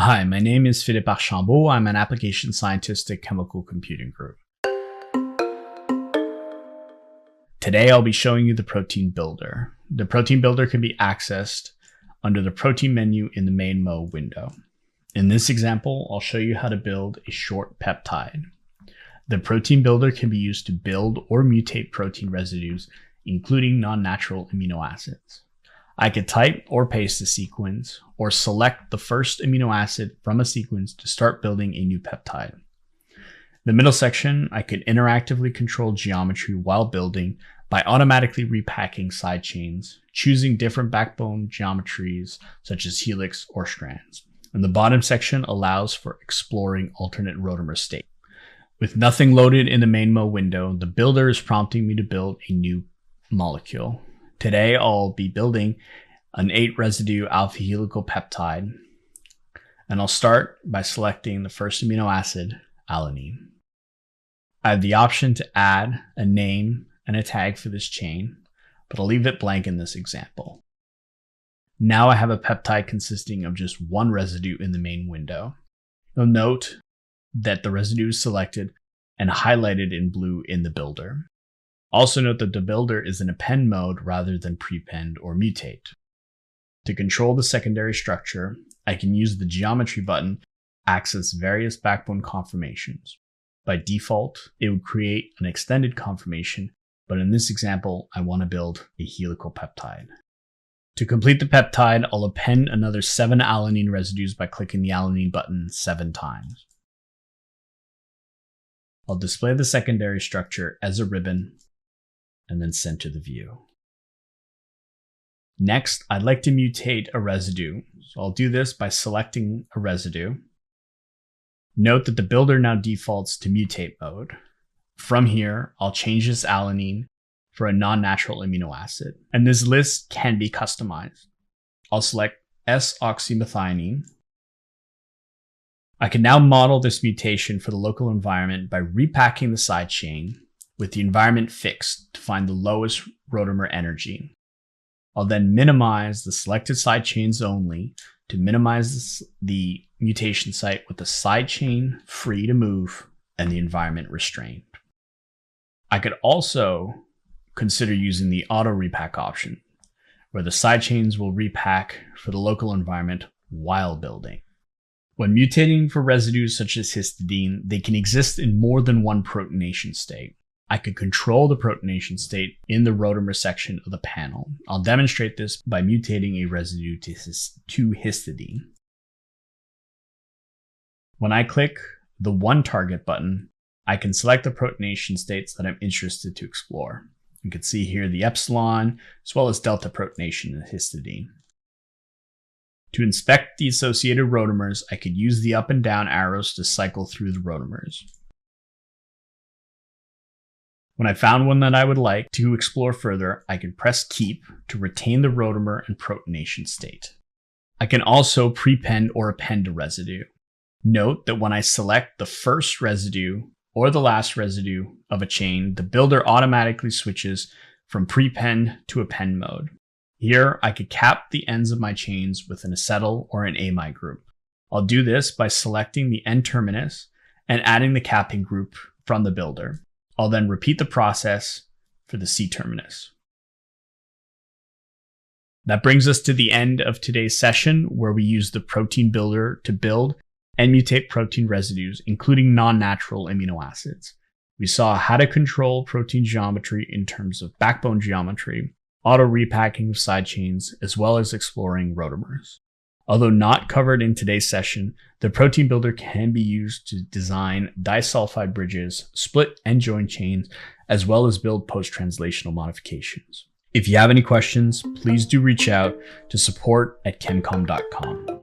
Hi, my name is Philippe Archambault. I'm an application scientist at Chemical Computing Group. Today I'll be showing you the protein builder. The protein builder can be accessed under the protein menu in the main Mo window. In this example, I'll show you how to build a short peptide. The protein builder can be used to build or mutate protein residues, including non-natural amino acids. I could type or paste a sequence, or select the first amino acid from a sequence to start building a new peptide. The middle section, I could interactively control geometry while building by automatically repacking side chains, choosing different backbone geometries such as helix or strands. And the bottom section allows for exploring alternate rotamer state. With nothing loaded in the main Mo window, the builder is prompting me to build a new molecule. Today, I'll be building an 8 residue alpha helical peptide, and I'll start by selecting the first amino acid, alanine. I have the option to add a name and a tag for this chain, but I'll leave it blank in this example. Now I have a peptide consisting of just one residue in the main window. You'll note that the residue is selected and highlighted in blue in the builder. Also note that the builder is in append mode rather than prepend or mutate. To control the secondary structure, I can use the geometry button to access various backbone conformations. By default, it would create an extended conformation, but in this example, I want to build a helical peptide. To complete the peptide, I'll append another 7 alanine residues by clicking the alanine button 7 times. I'll display the secondary structure as a ribbon and then center the view. Next, I'd like to mutate a residue. So I'll do this by selecting a residue. Note that the builder now defaults to mutate mode. From here, I'll change this alanine for a non-natural amino acid, and this list can be customized. I'll select S-oxymethionine. I can now model this mutation for the local environment by repacking the side chain with the environment fixed to find the lowest rotamer energy. I'll then minimize the selected side chains only to minimize the mutation site with the side chain free to move and the environment restrained. I could also consider using the auto repack option, where the side chains will repack for the local environment while building. When mutating for residues such as histidine, they can exist in more than one protonation state. I could control the protonation state in the rotamer section of the panel. I'll demonstrate this by mutating a residue to histidine. When I click the One Target button, I can select the protonation states that I'm interested to explore. You can see here the epsilon as well as delta protonation in histidine. To inspect the associated rotamers, I could use the up and down arrows to cycle through the rotamers. When I found one that I would like to explore further, I can press Keep to retain the rotamer and protonation state. I can also prepend or append a residue. Note that when I select the first residue or the last residue of a chain, the builder automatically switches from prepend to append mode. Here, I could cap the ends of my chains with an acetyl or an amide group. I'll do this by selecting the end terminus and adding the capping group from the builder. I'll then repeat the process for the C terminus. That brings us to the end of today's session, where we use the protein builder to build and mutate protein residues, including non-natural amino acids. We saw how to control protein geometry in terms of backbone geometry, auto repacking of side chains, as well as exploring rotamers. Although not covered in today's session, the protein builder can be used to design disulfide bridges, split and join chains, as well as build post-translational modifications. If you have any questions, please do reach out to support@chemcom.com.